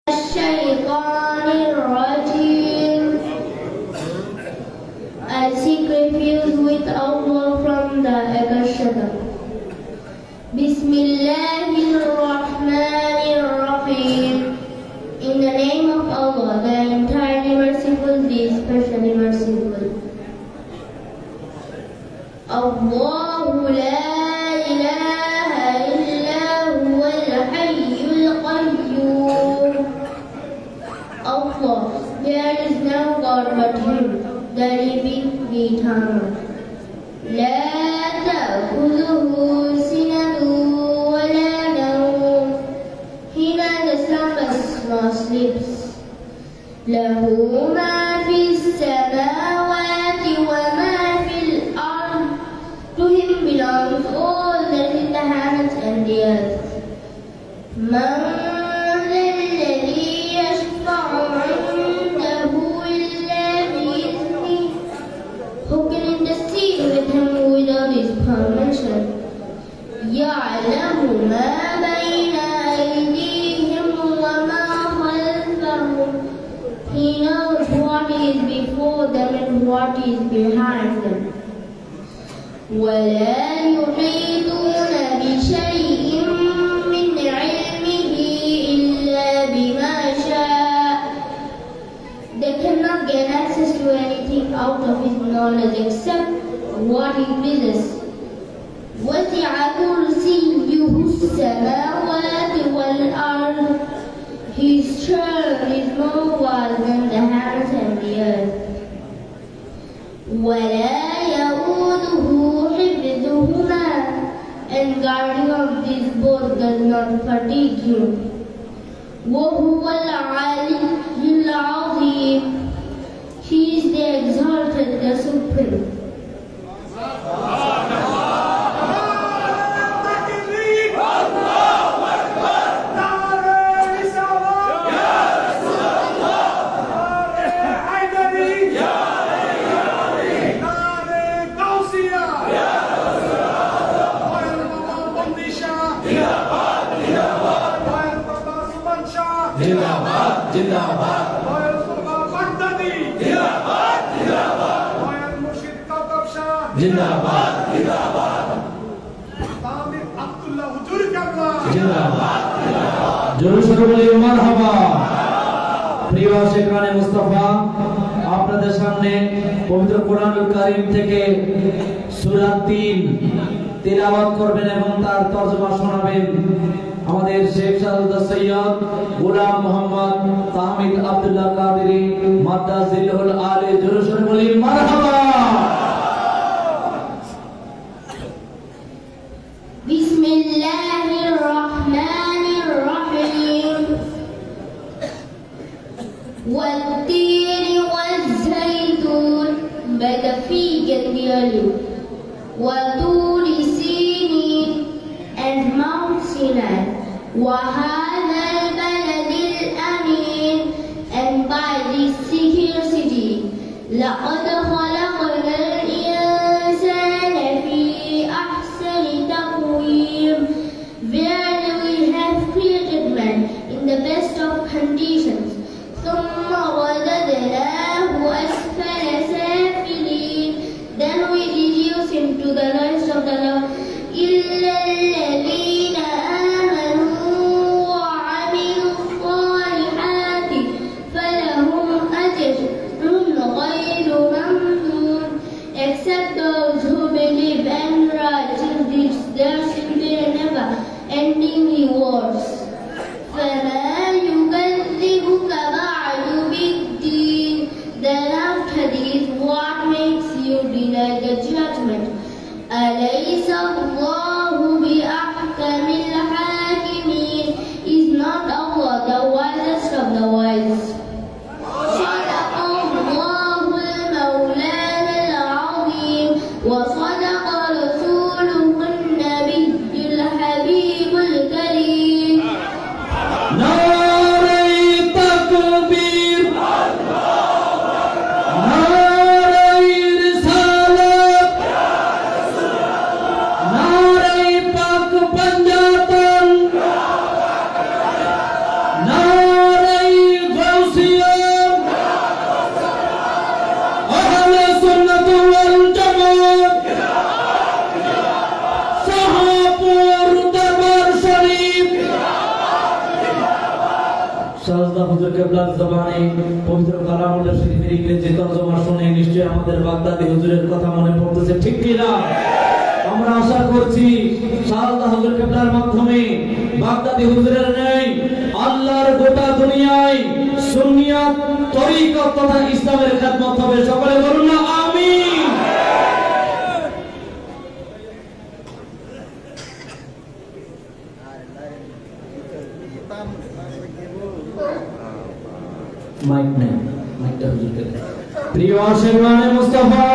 الشيطان الرجيم. I seek refuge with Allah from the accursed. Bismillahirrahmanirrahim. In the name of Allah, the entirely merciful, the especially merciful. Allahu la ilaha illa huwal hayyul qayyum. Allah, there is no God but Him, the living, the eternal. La ta'khudhuhu sinatun wa la nawm. He neither slumbers nor sleeps. Lahu ma fis samawati wa ma fil ard. To Him belongs all that is in the heavens and the earth. Man ذا الذي يشفع عنده إلا بإذنه. Who can intercede with Him without His permission? يعلم ما بين أيديهم وما خلفهم. He knows what is before them and what is behind them. ولا يحيطون بشيء من علمه إلا بما شاء. They cannot get access to anything out of His knowledge except what He pleases. وسع كرسيه السماوات والأرض. His throne is more vast than the heavens and the earth. ولا يؤوده حفظهما. And guarding of these both does not fatigue Him. وهو العلي العظيم. He is the exalted, the supreme. जिंदाबाद जिंदाबाद जिंदाबाद जिंदाबाद जिंदाबाद জোরে সরে বলি মারহাবা। প্রিয় শেখরানে মুস্তাফা, আপনাদের সামনে পবিত্র কোরআনুল কারীম থেকে সূরা ৩ তিলাওয়াত করবেন এবং তার তরজমা শোনাবেন আমাদের শেখ শাহজাদা সৈয়দ গোলাম মোহাম্মদ তাহমিদ আব্দুল্লাহ কাদেরী মাদ্দাজিলহুল আলী। জোরে সরে বলি মারহাবা। বিসমিল্লাহির রহমানির রহিম। والتين والزيتون بدأ في جنب وطور سينين and Mount Sinai. وهذا البلد الأمين and by this secure city. لقد خلقنا الإنسان في أحسن تقويم. Verily we have created man in the best of conditions. ثم رددناه أسفل سافلين. Then we reduce him to the lowest of the low. إلا الذين آمنوا وعملوا الصالحات فلهم أجر غير ممنون. Except those who believe and righteous deeds, there shall be never ending rewards. فما يكذبك بعد بالدين. Then after শাহজাদা হুজুর কেবলার জবানে পবিত্র কালামুল্লাহ শরীফের ইংরেজি তরজমা শুনে নিশ্চয়ই আমাদের বাগদাদি হুজুরের কথা মনে পড়তেছে, ঠিক কি না? আমরা আশা করছি শাহজাদা হুজুর কেবলার মাধ্যমে বাগদাদি হুজুরের নেই আল্লাহর গোটা দুনিয়ায় সুন্নিয়ত তরিকত তথা ইসলামের খেদমত হবে। সকলে বলুন না আমিন। মাইক নেই, মাইকটা হুজুরকে দেন। প্রিয় আশিকানে মুস্তাফা,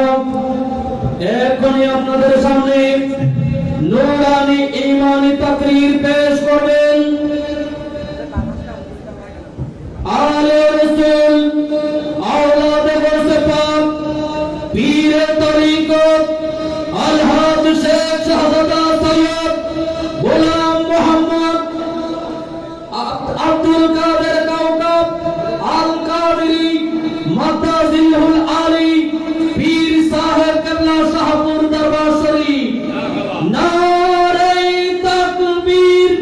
এখনই আপনাদের সামনে নূরানি ঈমানি তাকরীর পেশ করবেন আলে রাসূল আওলাদে গাউসে পাক পীরে তরিকত আলহাজ শেখ শাহজাদা সৈয়দ গোলাম মোহাম্মদ আব্দুল কাদের কাওকাব আল কাদেরী মাদ্দাজিহুল আলী পীর সাহেব কেবলা শাহপুর দরবার শরীফ। নারে তাকবীর,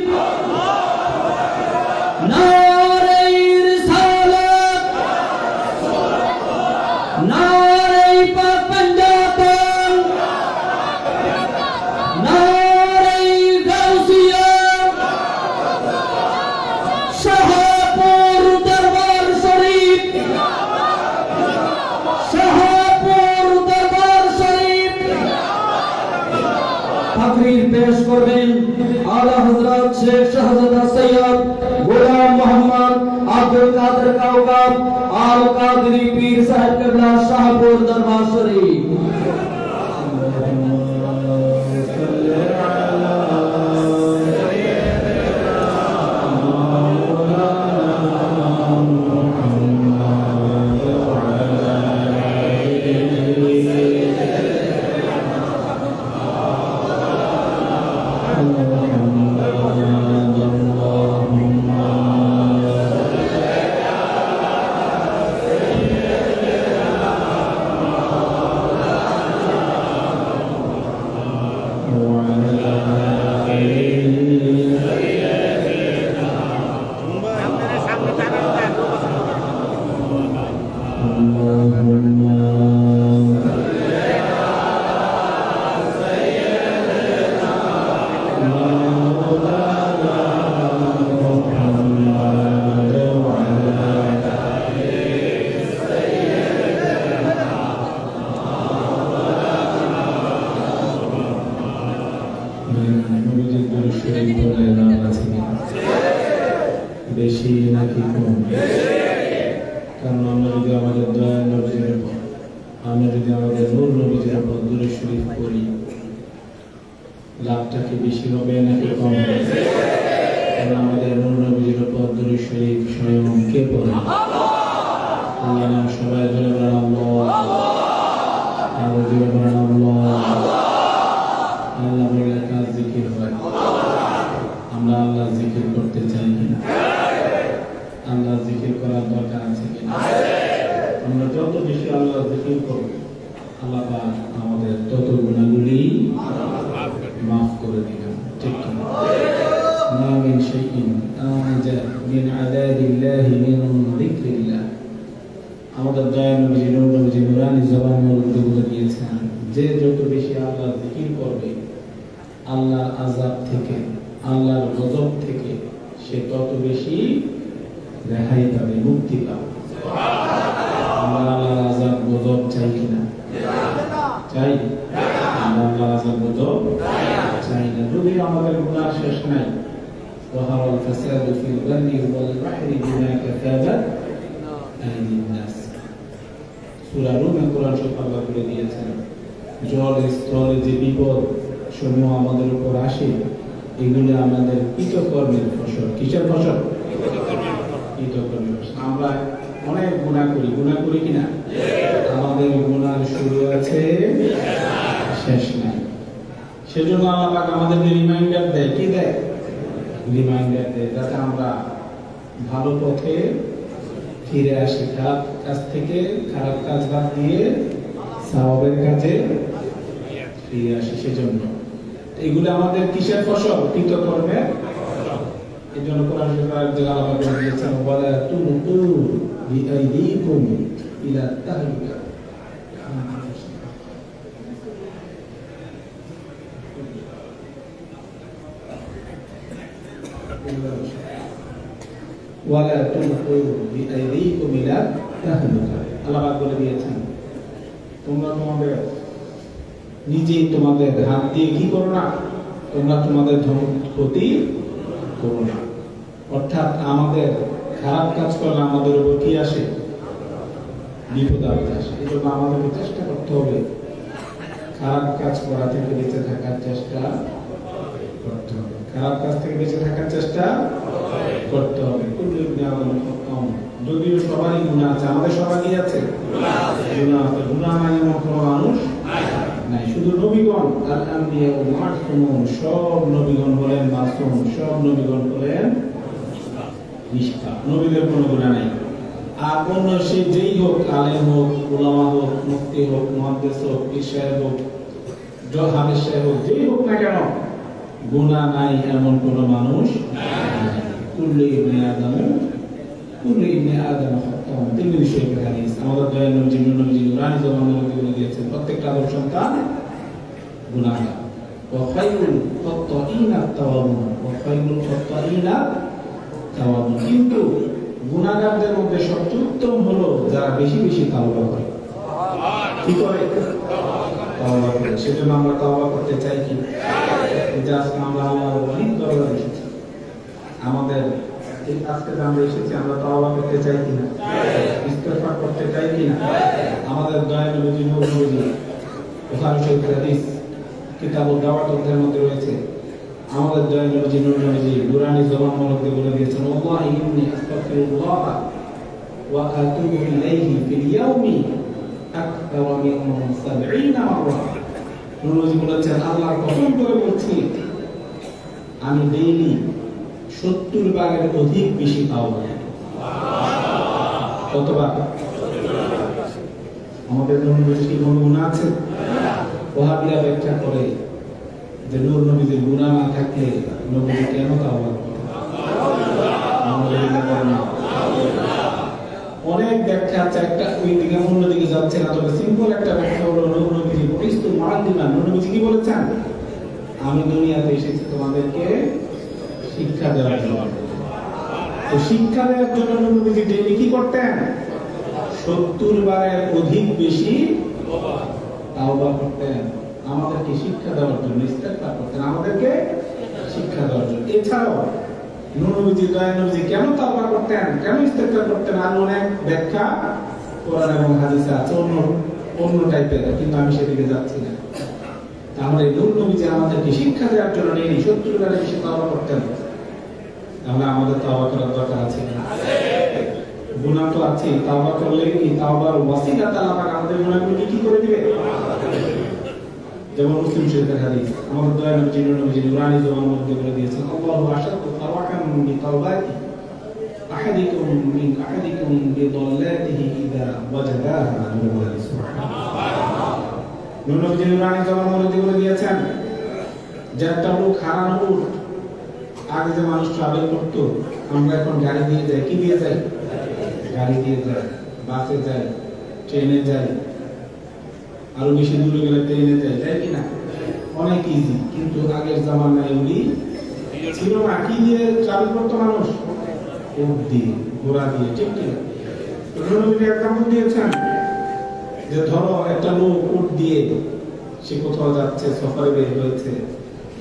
নারে রিসালাত, নারে পাক পাঞ্জাতন, নারে গাউসিয়া, শাহপুর দরবার শরীফ, শাহপুর দরবার শরীফ। তাকরীর পেশ করবেন আলা হযরত শেখ শাহজাদা সৈয়দ গোলাম মোহাম্মদ আব্দুল কাদের কাওকাব আল কাদেরী পীর সাহেব কেবলা শাহপুর দরবার শরীফ। বেশি নাকি কম? কারণ আমরা যদি আমাদের দয়া নবীজির উপর, আমরা যদি আমাদের নূর নবীজির উপর দুরূদ শরীফ পড়ি, লাভটা কি বেশি হবে নাকি কম হবে? কারণ আমাদের নূর নবীজির উপর দুরূদ শরীফ স্বয়ং কে পড়ে? আল্লাহ নাম সবাই জোরে বলেন আল্লাহ, আরো জোরে বলেন আল্লাহ। আল্লাহ বলে কাজ জিকির হয়। আমরা আল্লাহ জিকির করতে চাই কিনা? আল্লাহ জিকির করার দরকার আছে কিনা? আমরা যত বেশি আল্লাহ জিকির করব, আল্লাহ পাক আমাদের তত গুনাহগুলি মাফ করে দিবেন, ঠিক কি না? মা মিন শাইইন আনজা মিন আযাবিল্লাহি মিন যিকরিল্লাহ। আমাদের দয়াল নবী নবী নুরানি জবানের মধ্যে বলে দিয়েছেন, যে যত বেশি আল্লাহ জিকির করবে আল্লাহর আযাব থেকে, আল্লাহর গজব থেকে সে তত বেশি রেহাই পাবে, মুক্তি পাবে। আমরা আল্লাহর আযাব গজব চাই কিনা? চাই। আমরা আল্লাহর আযাব গজব চাই না। যদি আমাদের গুনাহ শেষ নাই, ওয়াহাল ফাসাদু ফিল বাররি ওয়াল বাহরি বিমা কাসাবাত আইদিন নাস। সূরা রুমে কোরআন শরীফ আল্লাহ বলে দিয়েছেন, জল স্থলে যে বিপদ সমূহ আমাদের উপর আসে, এগুলো আমাদের কৃতকর্মের ফসল। কিসের ফসল? কৃতকর্মের ফসল। আমরা অনেক গুনাহ করি কিনা? আমাদের গুনার শুরু আছে, শেষ নাই। সেজন্য আল্লাহ পাক আমাদেরকে রিমাইন্ডার দেয়। কি দেয়? রিমাইন্ডার দেয়, যাতে আমরা ভালো পথে ফিরে আসি, খারাপ কাজ থেকে, খারাপ কাজ বাদ দিয়ে সওয়াবের কাজে ফিরে আসি। সেজন্য এগুলো আমাদের কিসের ফসল? কৃতকর্মের এই জন্য কোরআন শরীফে আরেক জায়গায় আল্লাহ বলে দিয়েছেন ওয়ালা তুলকু বিআইদিকুম ইলা তাহলুকা ওয়ালা তুলকু বিআইদিকুম ইলা তাহলুকা আল্লাহ বলে দিয়েছেন তোমরা তোমাদের নিজেই তোমাদের হাত দিয়ে কি করো না, তোমরা তোমাদের ক্ষতি করো না। অর্থাৎ আমাদের খারাপ কাজ করলে আমাদের উপর কি আসে, বিপদ আসে। এই জন্য আমাদেরকে চেষ্টা করতে হবে খারাপ কাজ করা থেকে বেঁচে থাকার চেষ্টা করতে হবে, খারাপ কাজ থেকে বেঁচে থাকার চেষ্টা করতে হবে। যদিও সবারই গুনাহ আছে, আমাদের সবারই আছে গুনাহ আছে, গুনাহ নাই এমন কোনো মানুষ নাই। শুধু নবীগণ আল আম্বিয়া ও মাসুম, সব নবীগণ বলেন মাসুম, সব নবীগণ বলেন নিষ্পাপ, নবীদের কোনো গুনাহ নাই। আর অন্য সে যেই হোক, আলেম হোক, উলামা হোক, মুফতি হোক, মুহাদ্দিস হোক, পীর সাহেব হোক, হাফেজ সাহেব হোক, যেই হোক না কেন গুনাহ নাই এমন কোনো মানুষ নাই। কুল্লু ইবনে আদম খাত্তাউন, তিরমিজি শরীফের হাদিস। আমাদের দয়াল নবী নুরানি জমানার মধ্যে বলে দিয়েছেন প্রত্যেকটা আদম সন্তান গুনাহগার। ওয়া খায়রুল খাত্তাইনা তাওয়াবুন, ওয়া খায়রুল খাত্তাইনা তাওয়াবুন। কিন্তু গুনাহগারদের মধ্যে সবচেয়ে উত্তম হলো যারা বেশি বেশি তাওবা করে। কি করে? তাওবা করে। সেজন্য আমরা তাওবা করতে চাই কি? যে আজকে আমরা আল্লাহর ওয়ালির দরবারে এসেছি, আমাদের এই আজকে আমরা এসেছি, আমরা তাওবা করতে চাই কিনা, ইস্তিগফার করতে চাই কিনা? আমাদের দয়ালু নবী নূর নবী বুখারী শরীফের হাদিস কিতাবুদ দাওয়াত অধ্যায়ের মধ্যে রয়েছে। আমাদের দয়ালু নবী নূর নবী নুরানি জবান মধ্যে বলে দিয়েছেন ওয়াল্লাহি ইন্নী আস্তাগফিরুল্লাহ ওয়া আতুবু ইলাইহি ফিল ইয়াউমি আকতার মিন 70 মাররা। নূর নবী বলেছেন আল্লাহর কসম করে বলছি আমি ডেইলি 70 বারের অধিক বেশি তাওবা। কতবার? আমাদের নূর নবীর কি কোনো গুনাহ আছে? ওয়াহাবিরা ব্যাখ্যা করে যে নূর নবীর গুনাহ না থাকলে নবী কেন তাওবা করতেন? অনেক ব্যাখ্যা আছে, একটা ওই দিকে অন্য দিকে যাচ্ছে না, তবে সিম্পল একটা ব্যাখ্যা হলো নূর নবী কৃষ্ণ মুআল্লিমান। নূর নবী কি বলেছেন? আমি দুনিয়াতে এসেছি তোমাদেরকে শিক্ষা দেওয়ার জন্য। তো শিক্ষা দেওয়ার জন্য নবীজি ডেইলি কি করতেন? 70 বারের অধিক বেশি তাওবা করতেন। আমাদেরকে শিক্ষা দেওয়ার জন্য, ইস্তিগফার করতেন, আমাদেরকে শিক্ষা দেওয়ার জন্য। এছাড়াও নবীজি দয়াল নবীজি কেন তাওবা করতেন, কেন ইস্তিগফার করতেন, আর অনেক ব্যাখ্যা কোরআন এবং হাদিসে আছে অন্য টাইপের, কিন্তু আমি সেদিকে যাচ্ছি না। তাহলে নূর নবীজি আমাদেরকে শিক্ষা দেওয়ার জন্য ডেইলি 70 বারের বেশি তাওবা করতেন। তাহলে আমাদের তাওবা করার দরকার আছে না? গুনাহ তো আছে, তাওবা করলে কি তাওবার ওয়াসিলাতে আল্লাহ পাক আমাদের গুনাহগুলো কি করে দিবে? যেমন মুসলিম শরীফের হাদিস, আমাদের দয়াল নবী নুরানি জবান মধ্যে বলে দিয়েছেন আল্লাহু আশাদু তাওয়াকান বিতাওবাতি আহাদিকুম বিদাল্লাতিহি ইযা ওয়াজাদাহা। সুবহানাল্লাহ। নবী নুরানি জবান মধ্যে বলে দিয়েছেন যে একটা লোক হারানো উট, আগে যে মানুষ ট্রাভেল করতো, আমরা এখন গাড়ি দিয়ে যাই। কি দিয়ে যাই? গাড়ি দিয়ে যাই, বাসে যাই, ট্রেনে যাই, আরো বেশি দূরে গেলে ট্রেনে যাই, তাই কিনা? অনেক ইজি। কিন্তু আগের জামানায় এগুলি ছিল না। কি দিয়ে ট্রাভেল করতো মানুষ? উট দিয়ে, ঘোড়া দিয়ে, ঠিক কিনা? নবী এক্সাম্পল দিয়েছেন যে ধরো একটা লোক উট দিয়ে সে কোথাও যাচ্ছে, সফরে বের হয়েছে,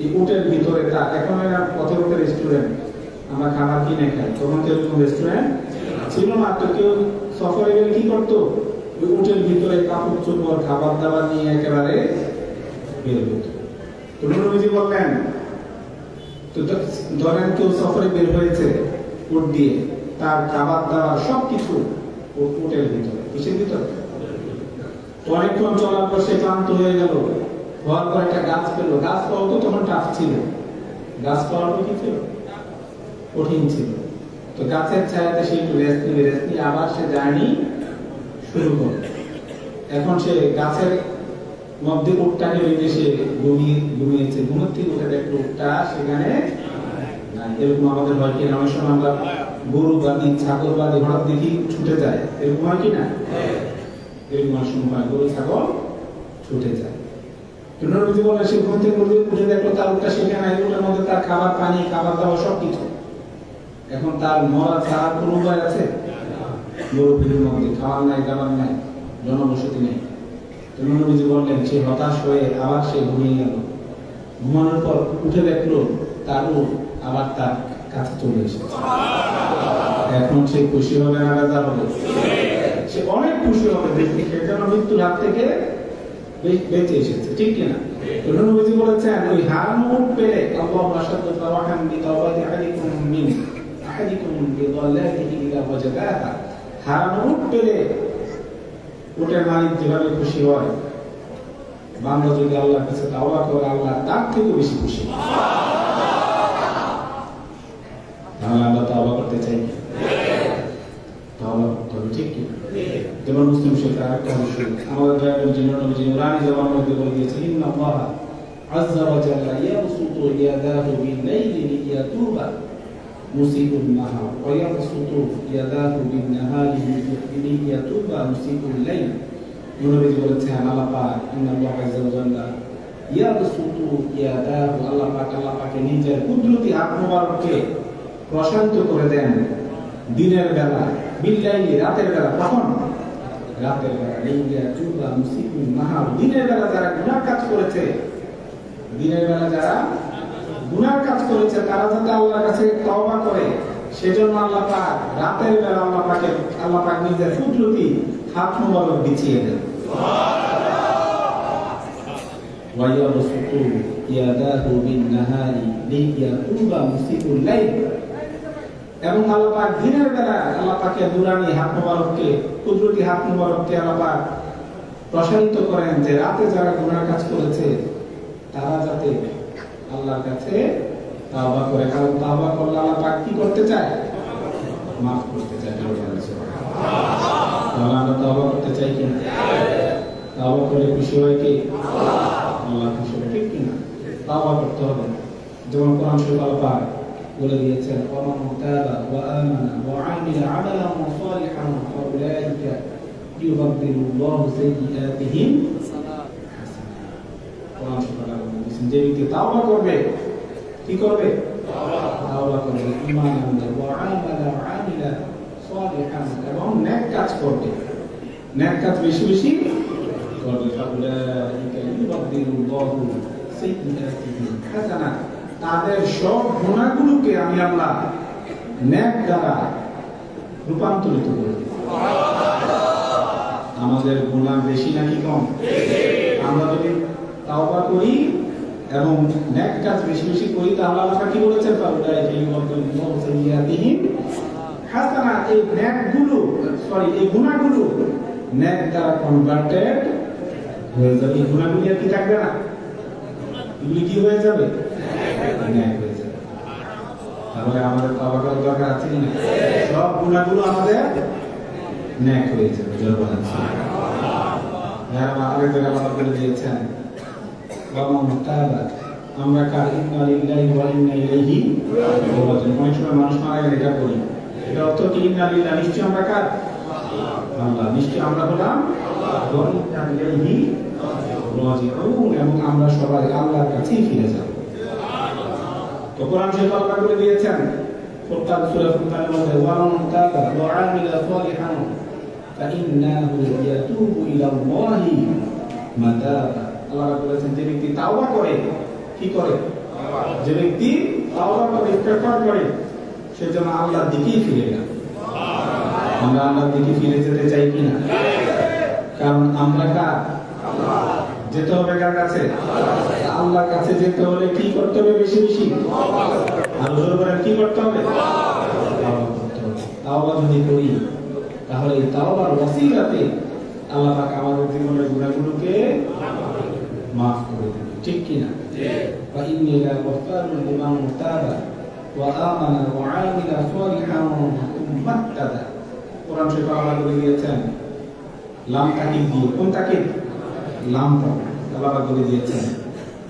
এই উটের ভিতরে তার এখন কত লোকের রেস্টুরেন্ট, আমরা খাবার কিনে খাই, তখন তো এরকম রেস্টুরেন্ট ছিল না। তো কেউ সফরে গেলে কি করতো? ওই উটের ভিতরে কাপড় চোপড়, খাবার দাবার নিয়ে একেবারে বের হতো। তো নবীজি বললেন, তো ধরেন কেউ সফরে বের হয়েছে উট দিয়ে, তার খাবার দাবার সবকিছু উটের ভিতরে, কিসের ভিতরে? অনেকক্ষণ চলার পর সে ক্লান্ত হয়ে গেল, হওয়ার পর একটা গাছ পেলো। গাছ পাওয়া তো তখন টাফ ছিল, গাছ পাওয়াটা কি ছিল? কঠিন ছিল। তো গাছের ছায়াতে সে একটু রেস্ট নিয়ে আবার সে জার্নি শুরু করল। এখন সে গাছের মধ্যে উটটাকে রেখে সে ঘুমিয়েছে, ঘুমের থেকে উঠে দেখলো উটটা সেখানে নাই। এরকম আমাদের হয় কি না, অনেক সময় আমরা গরু বাদি ছাগল বাদি হঠাৎ দেখি ছুটে যায়, এরকম হয় কি না? এরকম অনেক সময় হয়, গরু ছাগল ছুটে যায়। নবীজি বলেন সে ঘুম থেকে উঠে দেখলো তার উঠটা সেখানে, এগুলোর মধ্যে তার খাবার পানি খাবার দাবার সবকিছু। এখন তার মরা ছাড়ার কোনো উপায় আছে? গরু ভিড়ের মধ্যে খাবার নাই, দাবার নাই, জনবসতি নেই। নবীজি বললেন সে হতাশ হয়ে আবার সে ঘুমিয়ে গেল। ঘুমানোর পর উঠে দেখলো তার উট আবার তার কাছে চলে এসেছে। এখন সে খুশি হবে না বেজার হবে? সে অনেক খুশি হবে, দেখতে সেজন্য মৃত্যুর হাত থেকে বেঁচে এসেছে, ঠিক কিনা? নবীজি বলেছেন ওই হারানো উট পেলে আল্লাহু আশাদ্দু ফারাহান বিতাওবাতি আহাদিকুম বিদাল্লাতিহি ইযা ওয়াজাদাহা। হারানো উট পেলে উটের মালিক যেভাবে খুশি হয়, বান্দা যদি আল্লাহর কাছে তাওবা করে আল্লাহ তার থেকে বেশি খুশি। তাহলে আমরা তাওবা করতে চাই, তাওবা করতে হবে, ঠিক কি? যেমন মুসলিম শরীফের আরেকটা বিষয় আমাদের দয়ালু নবীজি নুরানি জবানের মধ্যে বলে দিয়েছেন, ইন্নাল্লাহ আযজা ওয়া জাল্লা ইয়াবসুতু ইয়াদাহু বিল-লাইলি লিয়াতুবা মুসিকুন নাহার ওয়া ইয়াবসুতু ইয়াদাহু বিন-নাহারি লিয়াতুবা মুসিকুল লাইল। নবীজি বলেছেন আল্লাহ পাক ইন্নাল্লাহ আযজা ওয়া জাল্লা ইয়াবসুতু ইয়াদাহু, আল্লাহ পাক নিজের কুদরতি হাত মোবারককে প্রশান্ত করে দেন দিনের বেলা, বিল-লাইলি রাতের বেলা। কখন? রাতের বেলা। লিয়াতুবা মুসিকুন নাহার, দিনের বেলা যারা গুনাহ কাজ করেছে, দিনের বেলা যারা গুনাহ কাজ করেছে তারা যাতে আল্লাহর কাছে তওবা করে, সেজন্য আল্লাহ পাক রাতের বেলা আল্লাহ পাক নিজের কুদরতি হাত মোবারক বিছিয়ে দেন। ওয়া ইয়াবসুতু ইয়াদাহু বিন-নাহারি লিয়াতুবা মুসিকুল লাইল। এবং আল্লাহ পাক দিনের বেলা আল্লাহ পাকের নুরানি হাত মোবারককে, কুদরতি হাত মোবারককে আল্লাহ পাক প্রসারিত করেন যে রাতে যারা গুনাহ কাজ করেছে তারা যাতে আল্লাহর কাছে তাওবা করে। কারণ তাওবা করলে আল্লাহ পাক কি করতে চায়? মাফ করতে চায়। তাহলে আমরা তাওবা করতে চাই কিনা? তাওবা করে খুশি হয় কি? আল্লাহ খুশি হয়, ঠিক কিনা? তাওবা করতে হবে। যেমন কোরআন শরীফ আল্লাহ পাক বলে দিয়েছেন, ওয়া মান তাবা ওয়া আমানা ওয়া আমিলা আমালান সালিহান ফাউলাইকা ইউবাদদিলুল্লাহু সাইয়্যাতিহিম হাসানাত। কোরআন শরীফ আল্লাহ বলেছেন যে ব্যক্তি তাওবা করবে, কি করবে? তাওবা করবে, ঈমান আনবে, ওয়া আমিলা সালিহান, এবং নেক কাজ করবে, নেক কাজ বেশি বেশি করবে। ফাউলাইকা ইউবাদদিলুল্লাহু সাইয়্যাতিহিম হাসানাত, তাদের সব গুনাহগুলোকে আমি আল্লাহ নেক দ্বারা রূপান্তরিত করব। আমাদের গুনাহ বেশি নাকি কম? আমরা যদি তাওবা করি এবং নেক কাজ বেশি বেশি করি তাহলে আল্লাহ কি বলেছেন? ফাউলাইকা ইউবাদদিলুল্লাহু সাইয়্যাতিহিম হাসানাত, এই নেকগুলো এই গুনাহগুলো নেক দ্বারা কনভার্টেড হয়ে যাবে। এই গুনাহগুলো আর কি থাকবে না, এগুলি কি হয়ে যাবে? নেক হয়ে যাবে। তাহলে আমাদের তাওবা করার দরকার আছে কি না? সব গুনাহগুলো আমাদের নেক হয়ে যাবে। জোরে বলেন সুবহানাল্লাহ। আরেক জায়গায় আল্লাহ বলে দিয়েছেন, ওয়া মান তাবা, আমরা কার ইন্না লিল্লাহি ওয়া ইন্না ইলাইহি রাজিউন। অনেক সময় মানুষ মারা গেলে এটা করি, এটা অর্থ কি? ইন্না লিল্লাহি, নিশ্চয় আমরা কার? আল্লাহ, নিশ্চয় আমরা হলাম ওয়া ইন্না ইলাইহি রাজিউন, এবং আমরা সবাই আল্লাহর কাছেই ফিরে যাব। তো কোরআন শরীফ আল্লাহ বলে দিয়েছেন ফুরকান সূরা ফুরকানের মধ্যে, ওয়া মান তাবা ওয়া আমিলা সালিহান ফাইন্নাহু ইয়াতুবু ইলাল্লাহি মাতাবা। আল্লাহ বলেছেন যে ব্যক্তি তাওবা করে, কি করে? যে ব্যক্তি তাওবা করে, ইস্তেগফার করে, সে যেন আল্লাহর দিকেই ফিরে যায়। আমরা আল্লাহর দিকে ফিরে যেতে চাই কিনা? কারণ আমরা কার? যেতে হবে কার কাছে? আল্লাহর কাছে যেতে হলে কি করতে হবে? বেশি বেশি আরো জোরে বলেন, কি করতে হবে? তাওবা করতে হবে। তাওবা যদি করি তাহলে এই তাওবার ওসিলাতে আল্লাহ পাক আমাদের জীবনের গুনাহগুলোকে মাফ করে দেবে, ঠিক কি না? ওয়া ইন্নী লা গফফারুন লিমান তাবা ওয়া আমানা ওয়া আমিলা সালিহান সুম্মা ইহতাদা। কোরআন শরীফে আল্লাহ বলে দিয়েছেন লাম তাকিদ দিয়ে, কোন তাকিদ? লাম তাকিদ। আল্লাহ বলে দিয়েছেন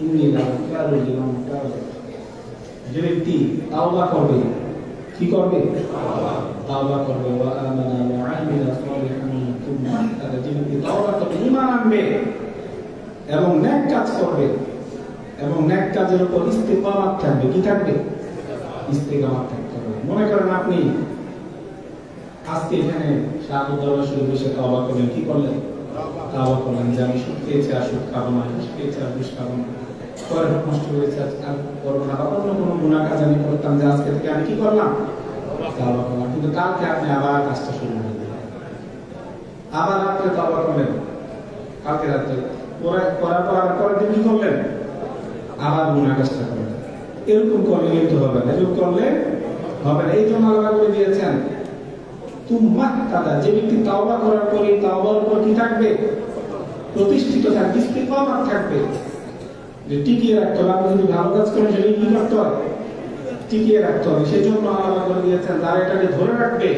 ইন্নী লা গফফারুন লিমান তাবা যে ব্যক্তি তাওবা করবে, কি করবে? তাওবা করবে, ওয়া আমানা ওয়া আমিলা সালিহান তুম্মা তাহলে যে ব্যক্তি তাওবা করবে, ঈমান আনবে এবং নেক কাজ করবে এবং নেক কাজের উপর ইস্তিকামাত থাকবে, কি থাকবে? ইস্তিকামাত থাকতে হবে। মনে করেন আপনি আজকে এখানে শাহাদত দরবার শরীফে এসে তাওবা করলেন, কি করলেন? তাওবা করলেন যে আমি সুদ খেয়েছি আর সুদ খাবো না, ঘুষ খেয়েছি আর ঘুষ খাবো না, পরে নষ্ট হয়েছে আর করবো না, বা অন্য কোনো গুনাহ কাজ আমি করতাম যে আজকে থেকে আমি কি করলাম? তাওবা করলাম। কিন্তু কালকে আপনি আবার কাজটা শুরু করে দিলেন, আবার রাত্রে তাওবা করলেন, কালকে রাত্রে করার পর আবার পরের দিন কি করলেন? আবার গুনাহ কাজটা করলেন। এরকম করলে কিন্তু হবে না, এরকম করলে হবে না। এই জন্য আল্লাহ বলে দিয়েছেন তুম্মা তাদা যে ব্যক্তি তাওবা করার পরে তাওবার উপর কি থাকবে? প্রতিষ্ঠিত থাকবে, ইস্তিকামাত থাকবে, যে টিকিয়ে রাখতে হবে। আপনি যদি ভালো কাজ করেন সেটা কি করতে হবে? টিকিয়ে রাখতে হবে। সেই জন্য আল্লাহ বলে দিয়েছেন যারা এটাকে ধরে রাখবে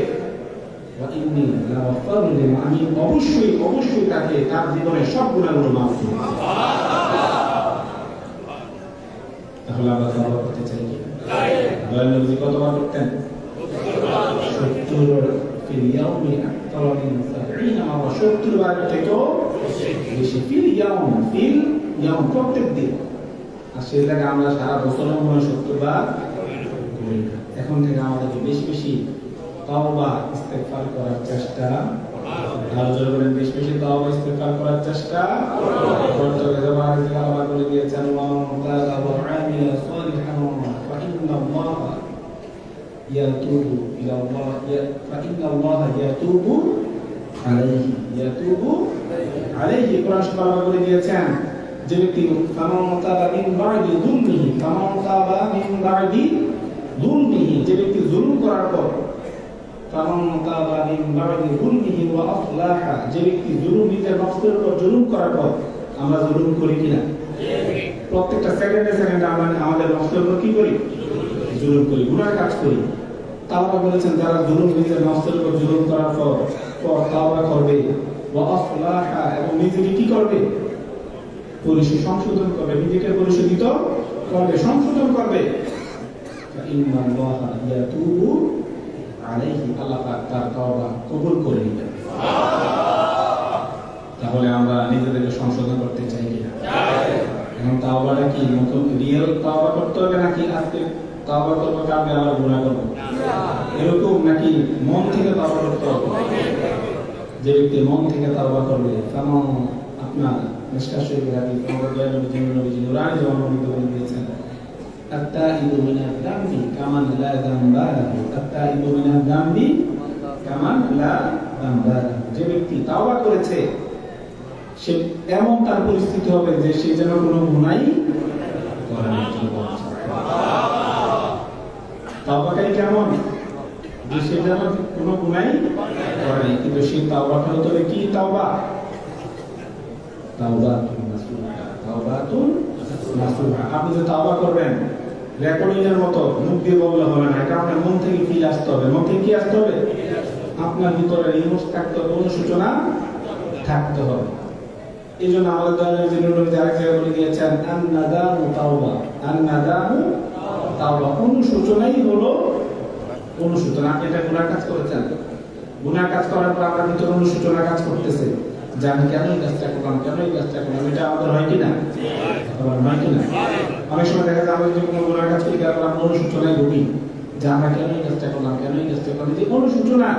আমি অবশ্যই অবশ্যই তাকে তার জীবনের সব গুনাহগুলো মাফ করব। তাহলে আমরা তাওবা করতে চাই কি? দয়াল নবী কতবার করতেন? 70 ফিল ইয়াউমি আকতার মিন 70 মারা, 70 বার থেকেও বেশি। ফিল ইয়াউম প্রত্যেক দিন। আর সেই জায়গায় আমরা সারা বছর মনে 70 বার করি। এখন থেকে আমাদেরকে বেশি বেশি তাওবা ইস্তেগফার করার চেষ্টা, আর জোরে বলেন বেশি বেশি তাওবা ইস্তেগফার করার চেষ্টা করতে হবে। যেমন আল্লাহ বলে দিয়েছেন ওয়া মান তাআবা ওয়া আমিলা সালিহান ফা ইন্নাল্লাহা ইয়াতুবু ইলাল্লাহ ফা ইন্নাল্লাহা ইয়াতুবু আলাইহি। কোরআন শরীফে আল্লাহ বলে দিয়েছেন যে ব্যক্তি ফামান তাআবা মিন বা'দি যুলমিহি, ফামান তাআবা মিন বা'দি যুলমিহি যে ব্যক্তি জুলুম করার পর, ফামান তাআবা মিন বা'দি যুলমিহি ওয়া আসলাহা যে ব্যক্তি জুলুম নিজের নফসের উপর জুলুম করার পর, আমরা জুলুম করি কিনা? প্রত্যেকটা সেকেন্ডে সেকেন্ডে আমরা আমাদের নফসের উপর কি করি? জুলুম করি, গুনাহ কাজ করি। তাওবা বলেছেন যারা জুলুম নিজের নফসের উপর জুলুম করার পর তাওবা করবে, ওয়া আসলাহা এবং নিজেকে কি করবে? সংশোধন করবে, নিজেকে পরিশোধিত করবে, সংশোধন করবে। ইন্নাল্লাহা ইয়াতুবু আলাইহি, আল্লাহ পাক তার তাওবা কবুল করে নেবেন। তাহলে আমরা নিজেদেরকে সংশোধন করতে চাই কিনা? এখন তাওবাটা কি নতুন রিয়েল তাওবা করতে হবে নাকি আজকে তাওবা করবো কালকে আবার গুনাহ করব এরকম, নাকি মন থেকে তাওবা করতে হবে? যে ব্যক্তি মন থেকে তাওবা করবে তেমন আপনার মিশকাত শরীফের হাদিস আমাদের দয়াল নবী নুরানি জবানে বলে দিয়েছেন আত-তাইবু মিনাল যামবি কামান লা যামবা লাহু, আত-তাইবু মিনাল যামবি কামান লা যামবা লাহু। যে ব্যক্তি তাওবা করেছে সে এমন তার পরিস্থিতি হবে যে সে যেন কোনো গুনাহই করে না। তাওবাটাই কেমন? যে সে যেন কোনো গুনাহই করে না, কিন্তু সেই তাওবাটা হতে হবে কি তাওবা? তাওবাতুন নাসুহা, তাওবাতুন নাসুহা। আপনি যে তাওবা করবেন রেকর্ডিংয়ের মতো মুখ দিয়ে বললে হবে না, এটা আপনার মন থেকে ফিল আসতে হবে। মন থেকে কি আসতে হবে? আপনার ভিতরে রিমোট থাকতে হবে, অনুশোচনা থাকতে হবে। এই জন্য আমাদের দয়ালের যিনি নবী আরেক জায়গায় বলে দিয়েছেন আন-নাদামু তাওবা, আন-নাদামু তাওবা। অনুশোচনাই হলো অনুশোচনা। আপনি এটা গুনাহ কাজ করেছেন, গুনাহ কাজ করার পর আপনার ভিতরে অনুশোচনা কাজ করতেছে যে আমি কেন এই কাজটা করলাম, কেন এই কাজটা করলাম। এটা আমাদের হয় কিনা? আবার হয় কিনা? অনেক সময় দেখা যায় আমরা যদি কোনো গুনাহ কাজ করি তারপর আমরা অনুশোচনায় ভুগি যে আমরা কেন এই কাজটা করলাম, কেন এই কাজটা করলাম। যে অনুশোচনা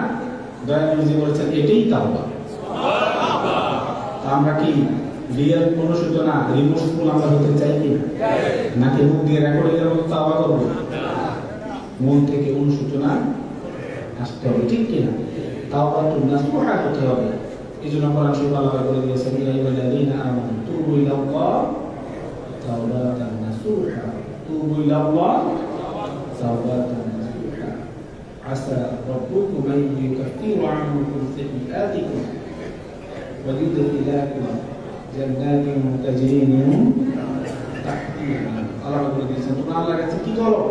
দয়ালের নবী বলেছেন এটাই তাওবা। আমরা কি রিয়েল অনুশোচনা রিমোর্সফুল আমরা হতে চাই কি? নাকি মুখ দিয়ে রেকর্ডিংয়ের মতো তাওবা করব? মন থেকে অনুশোচনা আসতে হবে, ঠিক কিনা? তাওবাতুন নাসুহা হতে হবে। এই জন্য কোরআন শরীফ আল্লাহ বলে দিয়েছেন ইয়া আইয়ুহাল্লাযীনা আমানু তুবু ইলাল্লাহ তাওবাতান নাসুহা, তুবু ইলাল্লাহ তাওবাতান নাসুহা আসা রাব্বুকুম আন ইউকাফিরা আনকুম সাইয়্যাতিকুম وَيُدْخِلَكُمْ جَنَّاتٍ تَجْرِي مِن تَحْتِهَا الْأَنْهَارُ। আল্লাহ বলে দিয়েছেন তোমরা আল্লাহর কাছে কি করো?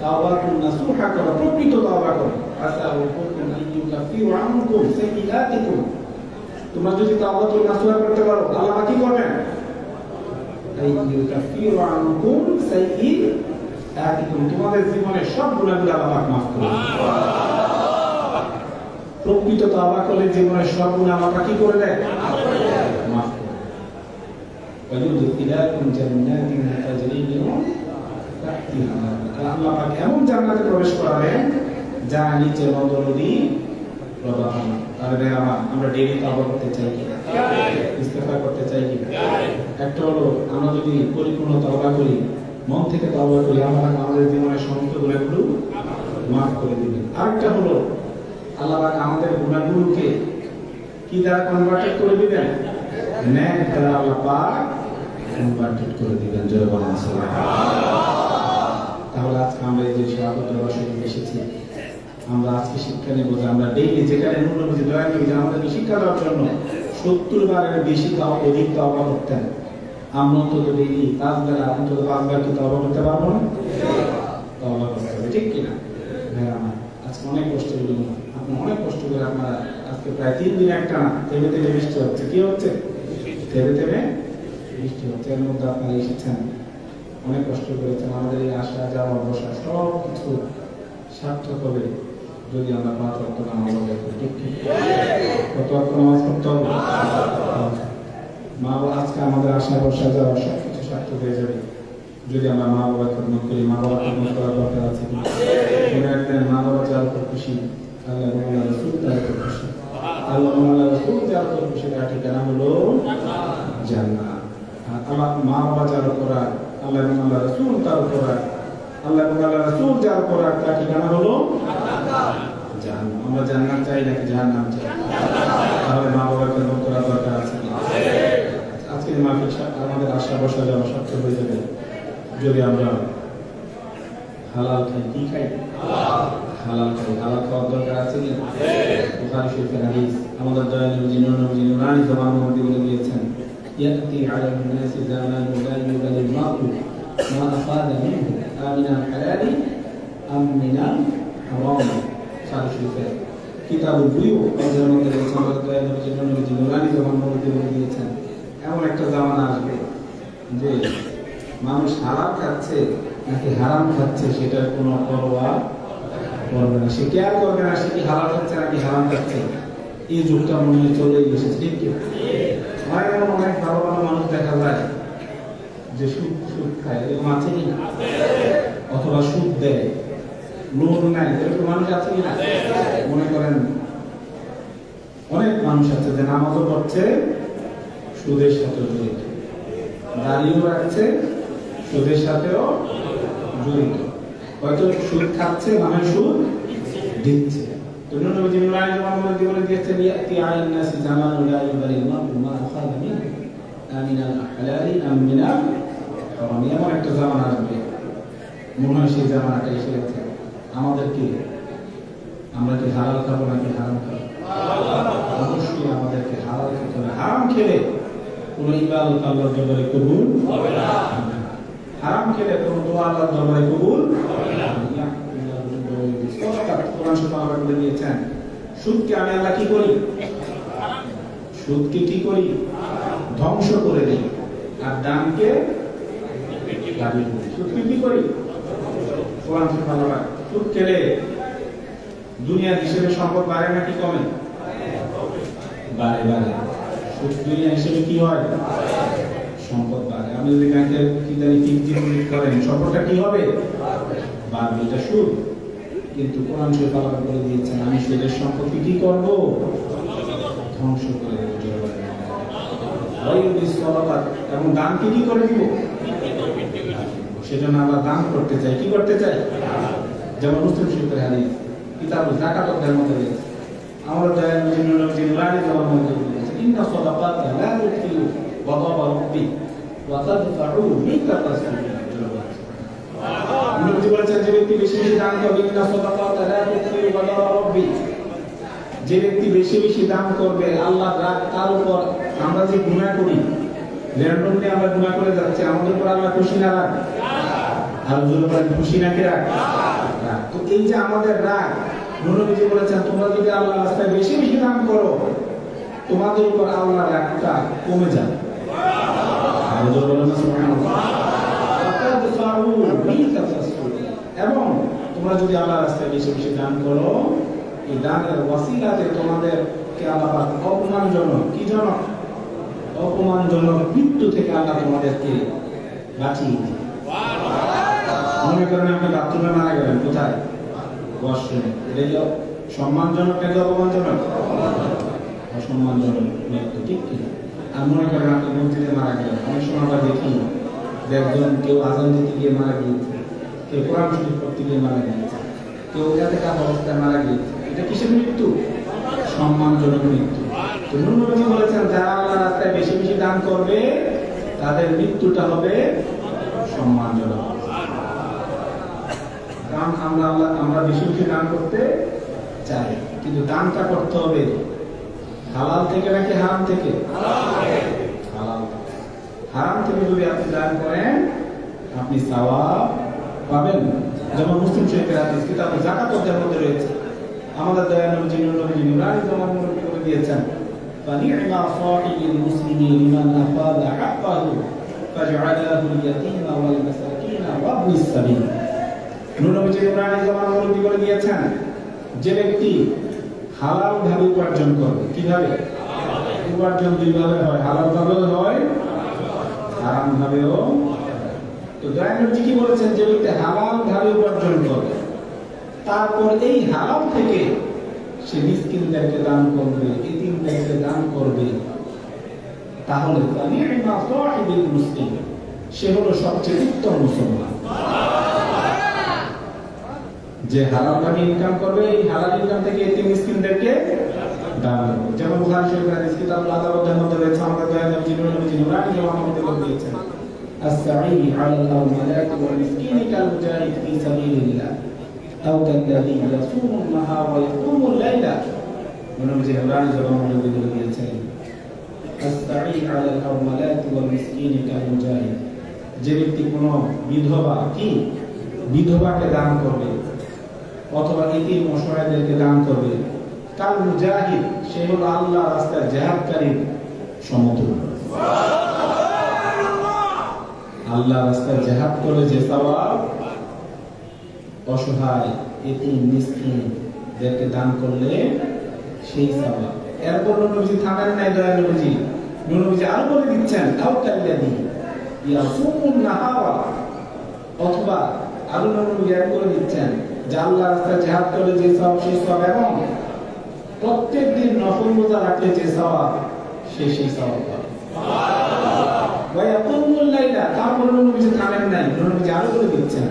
তাওবাতুন নাসুহা করো, প্রকৃত তাওবা করো। আসা রাব্বুকুম আন ইউকাফিরা আনকুম সাইয়্যাতিকুম। তোমরা যদি তাওবাতুন নাসুহা করতে পারো আল্লাহ কি করবেন? আন ইউকাফিরা আনকুম একদম তোমাদের জীবনের সব গুনাহগুলো আল্লাহ পাক মাফ করে দেন। প্রকৃত তওবা করলে জীবনের সব গুনাহ আল্লাহ পাক কি করে দেয়? মাফ করে দেয়। ওয়ায়ুদখিলাকুম জান্নাতিন তাজরি মিন তাহতিহা আল্লাহ পাক এমন জান্নাতে প্রবেশ করাবেন যা নিচে নদী প্রবাহ। তাহলে আমরা ডেইলি তওবা করতে চাই কি? ইস্তেগফার করতে চাই কি? একটা হলো আমরা যদি পরিপূর্ণ তওবা করি, মন থেকে তওবা করি, আল্লাহ পাক আমাদের জীবনের সমস্ত গুনাহগুলো মাফ করে দিবেন। আরেকটা হলো আল্লাহ পাক আমাদের গুনাহগুলোকে কি দ্বারা কনভার্টেড করে দিবেন? নেক দ্বারা আল্লাহ পাক কনভার্টেড করে দিবেন। জয় বলেন সুবহানাল্লাহ। তাহলে আজকে আমরা এই যে স্বাগত বর্ষে এসেছি, আমরা আজকে শিক্ষা নেব যে আমরা ডেইলি যেখানে নূর নবী দয়া নবী আমাদেরকে শিক্ষা দেওয়ার জন্য 70 বারের বেশি অধিক তওবা করতেন, আমরা অন্তত ডেইলি 5 বার অন্তত 5 বার কি তওবা করতে পারবো না? তওবা করতে হবে, ঠিক কিনা? হ্যাঁ, আজকে অনেক কষ্ট হলো, আপনি অনেক কষ্ট করে আপনারা আজকে প্রায় 3 দিন একটা না থেমে থেমে বৃষ্টি হচ্ছে। কি হচ্ছে? থেমে থেমে বৃষ্টি হচ্ছে। এর মধ্যে আপনারা এসেছেন, অনেক কষ্ট করেছেন। আমাদের এই আসা যাওয়া বসা সব কিছু সার্থক হবে যদি আমরা 5 ওয়াক্ত নামাজ আদায় করি, ঠিক কি? কত ওয়াক্ত নামাজ পড়তে হবে? মা বাবা আজকে আমাদের আসা বসা যাওয়া সব কিছু সার্থক হয়ে যাবে যদি আমরা মা বাবার খেদমত করি। মা বাবার খেদমত করার দরকার আছে কি? মনে রাখবেন, মা বাবা যার উপর খুশি, আল্লাহ এবং আল্লাহ রাসূল তার উপর খুশি। আল্লাহ এবং আল্লাহ রাসূল যার উপর খুশি তার ঠিকানা হলো জান্নাত। আর আমার মা বাবা যার উপর রাগ, আল্লাহ এবং আল্লাহ রাসূল তার উপর রাগ, আল্লাহ এবং আল্লাহ রাসূল যার উপর রাগ তার ঠিকানা হলো জাহান্নাম। আমরা জান্নাত চাই নাকি জাহান্নাম চাই? তাহলে মা বাবার খেদমত করার দরকার আছে কি? আজকের মাহফিল আমাদের আশা বসা যাওয়া সার্থক হয়ে যাবে যদি আমরা হালাল খাই। কি খাই? হালাল খাই। হালাল খাওয়ার দরকার আছে কি? বুখারী শরীফের হাদিস, আমাদের দয়ালু নবী নবী নুরানি জবান মধ্যে বলে দিয়েছেন, ইয়াতি আলাল নাসি জামানু লা ইউবালিল মার'ু মা আফাদা মিনহু আমিনাল হালালি আম মিনাল হারাম। বুখারী শরীফের কিতাবুল বুয়ু এর মধ্যে রয়েছে, আমাদের দয়ালু নবী নুরানি জবান মধ্যে বলে দিয়েছেন, এমন একটা জামানা আসবে যে মানুষ হালাল খাচ্ছে নাকি হারাম খাচ্ছে সেটার কোনো পরোয়া করবে না। সে কেয়ার করবে না সে কি হালাল খাচ্ছে নাকি হারাম খাচ্ছে। এই যুগটা মনে হয় চলেই এসেছে, ঠিক কি? অনেক ভালো ভালো মানুষ দেখা যায় যে সুদ সুদ খায়, এরকম আছে কি না? অথবা সুদ দেয়, লোন নেয়, এরকম মানুষ আছে কি না? মনে করেন অনেক মানুষ আছে যে নামাজও পড়ছে সুদের সাথে জড়িত, দাঁড়িয়েও রাখছে সুদের সাথেও জড়িত, হয়তো সুদ খাচ্ছে মানে সুদ দিচ্ছে। তো নবী নুরানি জবান মধ্যে বলে দিয়েছেন, ইয়াতি আলান নাসি জামানু লা ইউবালিল মার'ু মা আখাযা মিনহু আমিনাল হালালি আম মিনাল হারাম। এমন একটা জামানা আসবে, মনে হয় সেই জামানাটা এসে গেছে। আমাদেরকে আমরা কি হালাল খাবো নাকি হারাম খাবো? অবশ্যই আমাদেরকে হালাল খেতে হবে। হারাম খেলে কোনো ইবাদত আল্লাহর দরবারে কবুল হবে না। হারাম খেলে কোনো দোয়া আল্লাহর দরবারে কবুল হবে না। কোরআন শরীফে আল্লাহ বলে দিয়েছেন, সুদকে আমি আল্লাহ কি করি? সুদকে কি করি? ধ্বংস করে দিই। আর দানকে দাবি করি। সুদকে কি করি? কোরআন শরীফে আল্লাহ সুদ খেলে দুনিয়ার হিসেবে সম্পদ বাড়ে নাকি কমে? বাড়ে বাড়ে। সুদ দুনিয়া হিসেবে কি হয়? সম্পদ বাড়ে। আমি যদি ব্যাংকে কি জানি ফিক্সড ডিপোজিট করেন সম্পদটা কি হবে? বাড়বে। এটা সুদ। কিন্তু কোরআন শরীফ আল্লাহ বলে দিয়েছেন, আমি সুদের সম্পত্তি কি করব? ধ্বংস করে দেব। এবং দানকে কি করে দিব? সেজন্য আমরা দান করতে চাই। কি করতে চাই? যেমন মুসলিম শরীফের হাদিস কিতাবুল যাকাত এর মধ্যে রয়েছে, আমাদের দয়ালু নবী নুরানি জবান মধ্যে বলেছেন, ইন্না সাদাকাতা লা তুফিউ ওয়াদাবা রাব্বি ওয়া তাদফাউ মিনকা তাসবিহ। নবী বলেছেন, যে ব্যক্তি বেশি বেশি দান করবে, ইন্না সাদাকাতা লা তুফিউ ওয়াদাবা রাব্বি, যে ব্যক্তি বেশি বেশি দান করবে আল্লাহর রাগ তার উপর। আমরা যে গুনাহ করি, র্যান্ডমলি আমরা গুনাহ করে যাচ্ছি, আমাদের উপর আল্লাহ খুশি না রাগ? আর জোরে বলেন, খুশি নাকি রাগ? তো এই যে আমাদের রাগ, নবীজি বলেছেন, তোমরা যদি আল্লাহর রাস্তায় বেশি বেশি দান করো তোমাদের উপর আল্লাহর রাগটা কমে যাবে। আর জোরে বলেন সুবহানাল্লাহ। এবং তোমরা যদি আল্লাহর রাস্তায় বেশি বেশি দান করো, এই দানের ওয়াসিলাতে তোমাদেরকে আল্লাহ পাক অপমানজনক কি জনক অপমানজনক মৃত্যু থেকে আল্লাহ তোমাদেরকে বাঁচিয়ে দিবে। মনে করেন আপনি বাথরুমে মারা গেলেন, কোথায়? ওয়াশরুমে। এটা কি সম্মানজনক নাকি অপমানজনক? অসম্মানজনক মৃত্যু, ঠিক কিনা? আর মনে করেন আপনি মসজিদে মারা গেলেন। অনেক সময় আমরা দেখি যে একজন কেউ আজান দিতে গিয়ে মারা গিয়েছে, কেউ কোরআন শরীফ পড়তে গিয়ে মারা গিয়েছে, কেউ যাতে কাজ অবস্থায় মারা গিয়েছে। এটা কিসের মৃত্যু? সম্মানজনক মৃত্যু। তো নবী বলেছেন যারা আল্লাহর রাস্তায় বেশি বেশি দান করবে তাদের মৃত্যুটা হবে সম্মানজনক। কারণ আমরা বেশি বেশি দান করতে চাই, কিন্তু দানটা করতে হবে হালাল থেকে নাকি হারাম থেকে? হালাল। হারাম থেকে যদি আপনি দান করেন আপনি সওয়াব পাবেন। যেমন মুসলিম শরীফের হাদিস কিতাবে যাকাতের মধ্যে রয়েছে, আমাদের দয়াল নবী নুরানি জামান নবী করে দিয়েছেন, ফানি'মা সাহিবুল মুসলিমিন লিমান আফাদা হাক্কাহু ফাজআলাহু ইয়াতীমা ওয়াল মাসাকিনা ওয়া ইবনিস সাবিল। নবী নুরানি জামান নবী করে দিয়েছেন, যে ব্যক্তি হালাল ভাবে উপার্জন করবে। কিভাবে উপার্জন? দুই ভাবে হয়, হালাল ভাবেও হয়, হারাম ভাবেও। তো দয়াল নবী কি বলেছেন, যে ব্যক্তি হালাল ভাবে উপার্জন করবে তারপর এই হারাম থেকে সে মিসকিনদেরকে দান করবে, এতিমদেরকে দান করবে, তাহলে ফানি'মা সাহিবুল মুসলিম, সে হলো সবচেয়ে উত্তম মুসলমান। যে হালাল ভাবে ইনকাম করবে, এই হালাল ইনকাম থেকে এতিম মিসকিনদেরকে দান করবে। যেমন বুখারী শরীফের হাদিস কিতাবুল আদালতের মধ্যে রয়েছে, আমাদের দয়াল নবী নুরানি জামান নবী করে দিয়েছেন, as-sa'i 'ala al-armalati wal miskini kal mujahid fi sabilillah aw kalladhi yasumu an-nahara wa yaqumu al-layla। নবী নুরানি জামান নবী করে দিয়েছেন, as-sa'i 'ala al-armalati wal miskini kal mujahid, যে ব্যক্তি কোনো বিধবাকে দান করবে অথবা এতিম অসহায়দেরকে দান করবে, কাল মুজাহিদ, সে হলো আল্লাহর রাস্তায় জিহাদকারীর সমতুল্য। আল্লাহর রাস্তায় জিহাদ করে যে সওয়াব, অসহায় এতিম মিসকিনদেরকে দান করলে সেই সওয়াব। এরপর নবীজি থামেন নাই, দয়াল নবীজি আরো বলে দিচ্ছেন, আও কাল্লাযী ইয়াসুমুন নাহারা, অথবা আরো নবী জ্ঞান করে দিচ্ছেন যে আল্লাহর রাস্তায় জিহাদ করে যে সওয়াব, সেই সওয়াব, এবং প্রত্যেক দিন নফল রোজা রাখলে যে সওয়াব, সেই সওয়াব পাবে। ওয়া ইয়াকুমুল লাইলা, তারপর নবী থামেন নাই, নবী আরো করে দিচ্ছেন,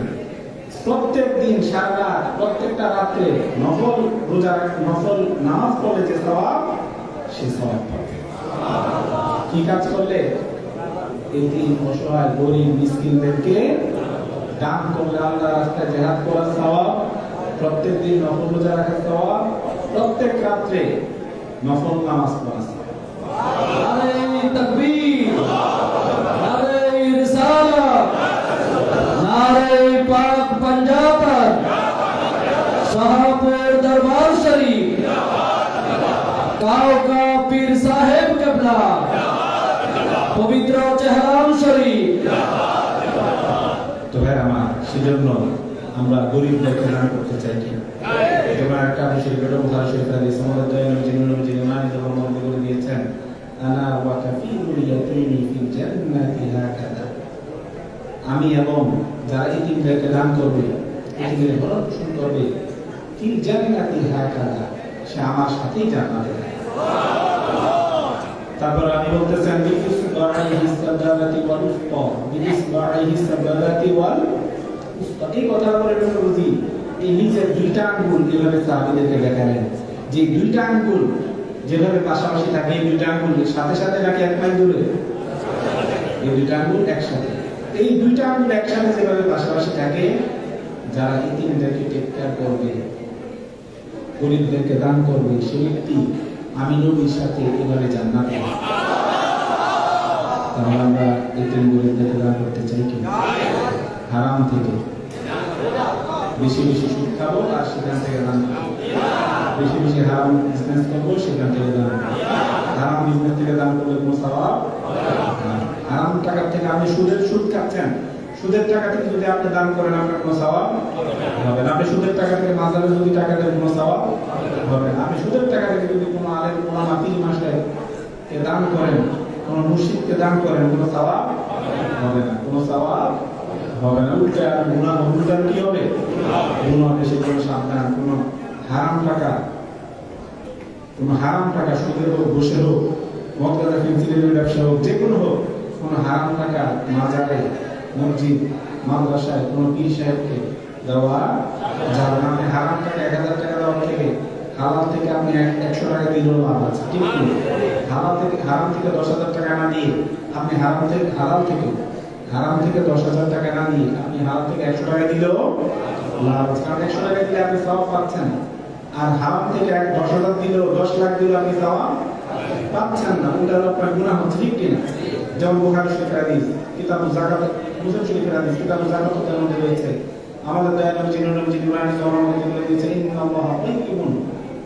প্রত্যেক দিন সারা রাত, প্রত্যেকটা রাতে নফল রোজা, নফল নামাজ পড়লে যে সওয়াব, সেই সওয়াব পাবে। কি কাজ করলে? এতিম অসহায় গরিব মিসকিনদেরকে দান করলে আল্লাহর রাস্তায় জিহাদ করার সওয়াব, প্রত্যেক দিন নফল রোজা রাখার সওয়াব, প্রত্যেক রাতে নফল নামাজ পড়ার সওয়াব। নারে তাকবীর, নারে রিসালাত, নারে পাক पंजाबत, शाहपुर दरबार शरीफ, गाँव का पीर साहेब किबला, पवित्र चेहराम शरीफ। তো ভাই আমার, সেজন্য আমরা গরিবদেরকে দান করতে চাই। কি যেমন একটা বিষয় বেরো বুখারী শরীফের হাদিস, আমাদের দয়াল নবী নুরানি জামান নবী করে দিয়েছেন, আনা ওয়া কাফিরুল ইয়াতীমি ফিল জান্নাতি হাকাদা, আমি এবং যারা এতিমদেরকে দান করবে, এতিমের ভরণ পোষণ করবে, ফিল জান্নাতি হাকাদা, সে আমার সাথেই জান্নাতে যাবে। তারপর আমি বলতেছেন, বিসবাইহিস সাদালাতি ওয়াল উসতা, বিসবাইহিস সাদালাতি ওয়াল উসতা, এই কথা বলে নবী এই নিচের দুইটা আঙ্গুল এভাবে সাহাবীদেরকে দেখালেন, যে দুইটা আঙ্গুল যেভাবে পাশাপাশি থাকে, এই দুইটা আঙ্গুল সাথে সাথে নাকি এক মাইল দূরে, এই দুইটা আঙ্গুল একসাথে, এই দুইটা আঙ্গুল একসাথে যেভাবে পাশাপাশি থাকে, যারা এতিমদেরকে টেক কেয়ার করবে, গরিবদেরকে দান করবে, সেই ব্যক্তি আমি নবীর সাথে এভাবে জান্নাতে যাবে। তাহলে আমরা এতিম গরিবদেরকে দান করতে চাই কি? হারাম থেকে বেশি বেশি সুদ খাবো আর সেখান থেকে দান করবো, বেশি বেশি হারাম বিজনেস করবো, সেখান থেকে দান করবো। হারাম বিজনেস থেকে দান করলে কোনো সওয়াব, হারাম টাকার থেকে আপনি সুদ খাচ্ছেন, সুদের টাকা থেকে যদি আপনি দান করেন আপনার কোনো সওয়াব হবে না। আপনি সুদের টাকা থেকে মাজারে যদি টাকা দেন কোনো সওয়াব হবে না। আপনি সুদের টাকা থেকে যদি কোনো আলেম ওলামা পীর মাশায়েখকে দান করেন, কোনো মুর্শিদকে দান করেন, কোনো সওয়াব হবে না, কোনো সওয়াব হবে না। উল্টা গুনাহ, উল্টা কি হবে? গুনাহ হবে। সেগুলো সাবধান। কোনো হারাম টাকা সুদের হোক, ঘুষের হোক, মদ গাঁজা ফেন্সিডিলের ব্যবসা হোক, যে কোনো হোক, কোনো হারাম টাকা মাজারে, মসজিদ, মাদ্রাসায় কোনো পীর সাহেবকে দেওয়া যাবে না। আপনি হারাম টাকা 1000 টাকা দেওয়ার থেকে হালাল থেকে আপনি 100 টাকা দিলেও লাভ আছে, ঠিক কি? হারাম থেকে 10,000 টাকা না দিয়ে আপনি হারাম থেকে 10,000 টাকা না দিয়ে আপনি হারাম থেকে 100 টাকা দিলেও লাভ আছে। কারণ 100 টাকা দিলে আপনি সওয়াব পাচ্ছেন, আর হারাম থেকে 10,000 দিলেও 10 লাখ দিলেও আপনি সওয়াব পাচ্ছেন না। ওটার আপনার গুনাহ হচ্ছে, ঠিক কিনা? যেমন বুখারী শরীফের হাদিস, কিতাবুজ যাকাত, মুসলিম শরীফের হাদিস, কিতাবুজ যাকাতের মধ্যে রয়েছে, আমাদের দয়াল নবী ইব্রাহিম জওয়ান মধ্যে বলে দিয়েছে, ইন্নাল্লাহা তাইয়্যিবুন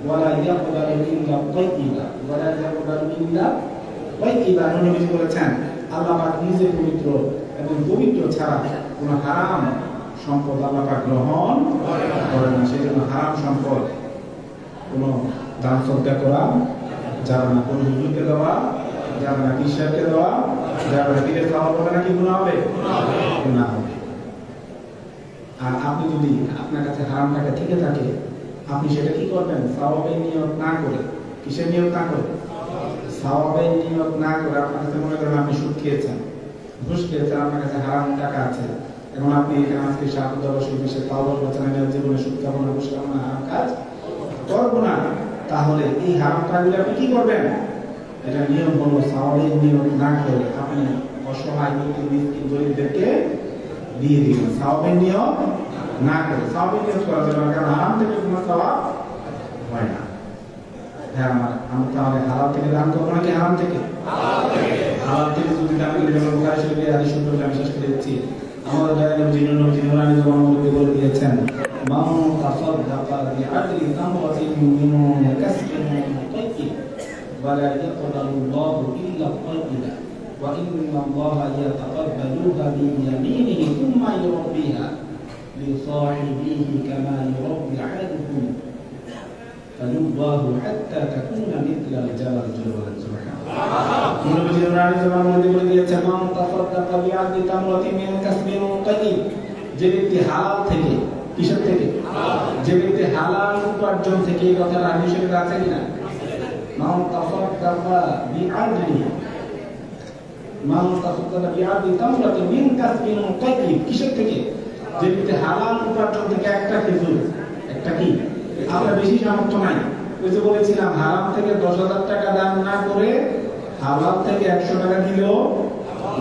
ওয়া লা ইয়াকবালু ইল্লা তাইয়্যিবা ওয়া লা ইয়াকবালু ইল্লা তাইয়্যিবা। নবী বলেছেন আল্লাহ পাক নিজে পবিত্র এবং পবিত্র ছাড়া কোনো হারাম সম্পদ আল্লাহ পাক গ্রহণ করেন না। সেজন্য হারাম সম্পদ কোনো দান সদকা করা যাবে না, কোনো হুজুরকে দেওয়া যাবে না, ঈশ্বরকে দেওয়া যাবে না। পীরের সওয়াব হবে না, কি গুনাহ হবে? গুনাহ হবে। আর আপনি যদি আপনার কাছে হারাম টাকা থেকে থাকে, আপনি সেটা কি করবেন? সওয়াবের নিয়ত না করে, কিসের নিয়ত না করে? সওয়াবের নিয়ত না করে। আপনার কাছে মনে করেন আপনি সুদ খেয়েছেন, ঘুষ খেয়েছেন, আপনার কাছে হারাম টাকা আছে, এখন আপনি এখানে আজকে শাহাদাত বর্ষে বিশে তাওবা করছেন, আমি জীবনে সুদ খাবো না, ঘুষ খাবো না, হারাম কাজ করবো না। তাহলে এই হারাম টাকাগুলো আপনি কি করবেন? এটা নিয়ম হলো সওয়াবের নিয়ত না করে আপনি অসহায় মিসকিন গরিবদেরকে দিয়ে দিবেন। সওয়াবের নিয়ত না করে, সওয়াবের নিয়ত করা যাবে না, কারণ হারাম থেকে কোনো সওয়াব হয় না। হ্যাঁ, আমি তাহলে হালাল থেকে দান করবো নাকি হারাম থেকে? হালাল থেকে যদি দান করি, যেমন বুখারী শরীফে হাদিস শুনতে আমি শেষ করে দিচ্ছি, আমাদের দয়াল নবী নুরানি জওয়ান মধ্যে বলে দিয়েছেন, মান তাসাদদাকা বিআদলি তামরাতিন মিন কাসবিন তাইয়্যিব ওয়া লা ইয়াকবালুল্লাহু ইল্লা তাইয়্যিবা ওয়া ইন্নাল্লাহা ইয়াতাকাব্বালুহা বিয়ামিনিহি থুম্মা ইউরাব্বিহা লিসাহিবিহি কামা ইউরাব্বি আহাদুকুম ফালুবাহু হাত্তা তাকুনা মিথলা আল-জাবাল জুবালান। সুবহানাল্লাহ। নবী নুরানি জওয়ান মধ্যে বলে দিয়েছেন, মান তাসাদদাকা বিআদলি তামরাতিন মিন কাসবিন তাইয়্যিব, যে ব্যক্তি হালাল থেকে, কিসের থেকে? যে ব্যক্তি হালাল উপার্জন থেকে, এই কথা হাদিস শরীফে আছে কিনা? মান তাসাদদাকা বিআদলি তামরাতিন মিন কাসবিন তাইয়্যিব, কিসের থেকে? যে ব্যক্তি হালাল উপার্জন থেকে একটা খেজুর, একটা কি? আপনার বেশি সামর্থ্য নাই, ওই যে বলেছিলাম হারাম থেকে 10,000 টাকা দান না করে হালাল থেকে 100 টাকা দিলেও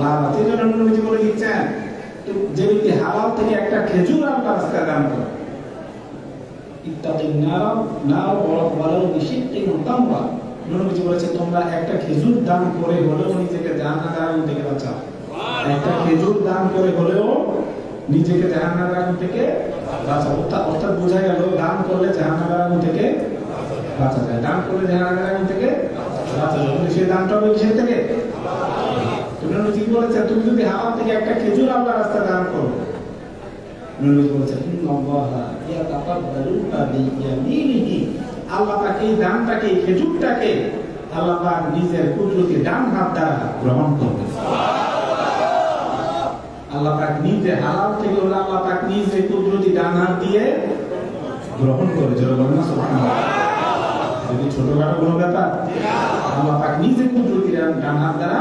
লাভ আছে। এই জন্য নবী বলে দিচ্ছেন, যে ব্যক্তি হালাল থেকে একটা খেজুর আল্লাহর রাস্তায় দান করে, ইত্তাকিন নার ওয়ালাউ বিশিক্কিন তামরা, নবী বলেছে তোমরা একটা খেজুর দান করে হলেও নিজেকে জাহান্নামের আগুন থেকে বাঁচাও। একটা খেজুর দান করে হলেও নিজেকে জাহান্নামের আগুন থেকে বাঁচাও। অর্থাৎ বোঝা গেল দান করলে জাহান্নামের আগুন থেকে বাঁচা যায়, দান করলে জাহান্নামের আগুন থেকে বাঁচা যায়। কিন্তু সেই দানটা হবে কিসের থেকে? তুমি ঠিক বলেছে, তুমি যদি হারাম থেকে একটা খেজুর আল্লাহর রাস্তায় দান করো, নবী বলেছেন ইন্নাল্লাহা ইয়াতাকাব্বালুহা বিয়ামিনিহি, আল্লাহ পাক এই দানটাকে, এই খেজুরটাকে আল্লাহ পাক নিজের কুদরতি ডান হাত দ্বারা গ্রহণ করবেন। আল্লাহ পাক নিজে হালাল থেকে হলে আল্লাহ পাক নিজে কুদরতি ডান হাত দিয়ে গ্রহণ করে। যারা বলেন না সুবহানাল্লাহ, যদি ছোটখাটো কোনো ব্যাপার, আল্লাহ পাক নিজে কুদরতি ডান হাত দ্বারা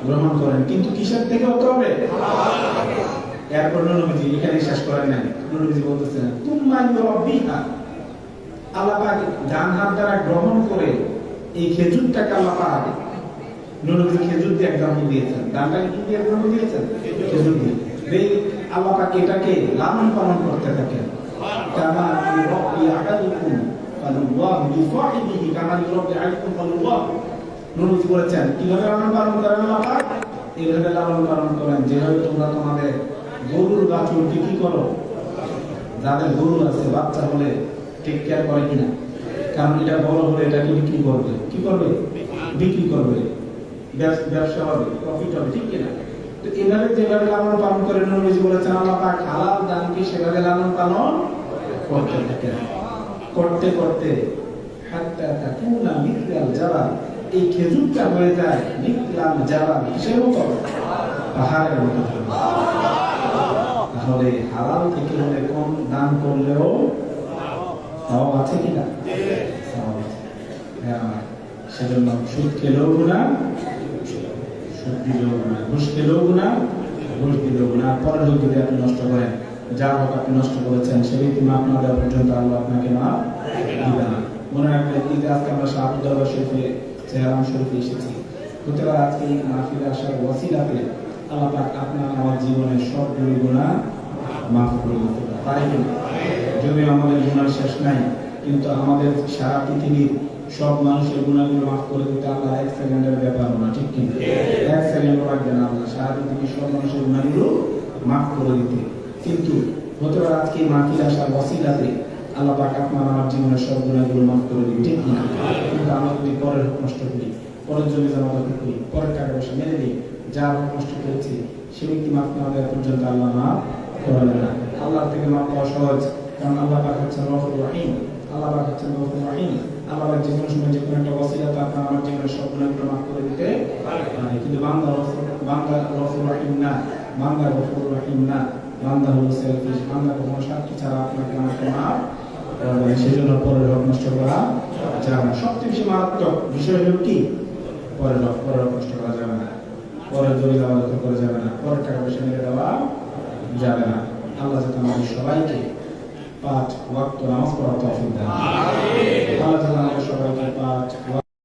গ্রহণ করেন। কিন্তু কিসের থেকে হতে হবে? এরপর নবীজি এখানে শেষ করেন নাই, নবীজি বলতেছেন তুম্মা ইউরাব্বিহা, আল্লাহ পাক ডান হাত দ্বারা গ্রহণ করে এই খেজুরটাকে আল্লাহ পাক, নবীজি খেজুর দিয়ে এক্সাম্পল দিয়েছেন, ডানটাকে কি দিয়ে এক্সাম্পল দিয়েছেন? খেজুর দিয়ে। এই আল্লাহ পাক এটাকে লালন পালন করতে থাকেন, কামা ইউরাব্বি আহাদুকুম ফালুল্লাহু লিসাহিবিহি কামা ইউরাব্বি আহাদুকুম ফালুল্লাহ। নবীজি বলেছেন কিভাবে লালন পালন করেন আল্লাহ পাক? এইভাবে লালন পালন করেন যেভাবে তোমরা তোমাদের গরুর বাছুরকে কি করো, যাদের গরু আছে বাচ্চা হলে টেক কেয়ার করে কিনা, কারণ এটা বড় হলে এটাকে বিক্রি করবে, কি করবে? বিক্রি করবে, ব্যবসা হবে, প্রফিট হবে, ঠিক কিনা? তো এভাবে যেভাবে লালন পালন করে নবীজি বলেছেন আল্লাহ পাক হালাল দানকে সেভাবে লালন পালন করতে থাকেন। করতে করতে হাত্তা তাকুনা মিথলাল জাবাল, এই খেজুরটা হয়ে যায় মিথলাল জাবাল, কিসের মতো? পাহাড়ের মতো। তাহলে হালাল থেকে হলে কম দান করলেও সওয়াব আছে কিনা? সওয়াব আছে। হ্যাঁ, সেজন্য সুদ খেলেও গুনাহ, সুদ দিলেও গুনাহ, ঘুষ খেলেও গুনাহ, ঘুষ দিলেও গুনাহ। পরের হক যদি আপনি নষ্ট করেন, যার হক আপনি নষ্ট করেছেন, সে ব্যক্তি মাফ না দেওয়া পর্যন্ত আল্লাহ আপনাকে মাফ দিবে না। মনে রাখবেন, ঈদে আজকে আমরা শাহ দরবার শরীফে, চেহারাম শরীফে এসেছি। হতে পারে আজকে এই মাহফিলে আসার ওয়াসিলাতে আল্লাহ পাক আপনার আমার জীবনের সবগুলো গুনাহ মাফ করে দিতে পারে কিনা? যদিও আমাদের গুনাহ শেষ নাই, কিন্তু আমাদের সারা পৃথিবীর সব মানুষের গুনাহগুলো মাফ করে দিতে আল্লাহ এক সেকেন্ডের ব্যাপার না, ঠিক কিনা? এক সেকেন্ডও লাগবে না আল্লাহ সারা পৃথিবীর সব মানুষের গুনাহগুলো মাফ করে দিতে। কিন্তু হতে পারে আজকে এই মাহফিলে আসার ওয়াসিলাতে আল্লাহ পাক আপনার আমার জীবনের সব গুনাহগুলো মাফ করে দিবে, ঠিক কিনা? কিন্তু আমরা যদি পরের হক নষ্ট করি, পরের জমি জমা করি, পরের টাকা পয়সা মেরে দিই, যার হক নষ্ট করেছি সে ব্যক্তি মাফ না দেওয়া পর্যন্ত আল্লাহ মাফ করবে না। আল্লাহ থেকে মাফ পাওয়া সহজ, কারণ আল্লাহ পাক হচ্ছেন গফুর রহিম। আল্লাহ পাক হচ্ছেন গফুর রহিম। আল্লাহ পাক জীবনের সময় যে কোনো একটা ওসিলাতে আপনার আমার জীবনের সব গুনাহগুলো মাফ করে দিতে পারে। কিন্তু বান্দা গফুর রহিম না, বান্দা গফুর রহিম না, বান্দা হলো সেলফিশ। বান্দা কখনো স্বার্থ ছাড়া আপনাকে আমাকে মাফ করবে। সেজন্য পরের হক নষ্ট করা যাবে না। সবচেয়ে বেশি মারাত্মক বিষয় হলো কি? পরের হক নষ্ট করা যাবে না, পরের জমি জমা করা যাবে না, পরের টাকা পয়সা মেরে দেওয়া যাবে না। আল্লাহ যাতে আমাদের সবাইকে 5 ওয়াক্ত নামাজ পড়ার তৌফিক দান। আল্লাহ তাআলা আমাদের সবাইকে 5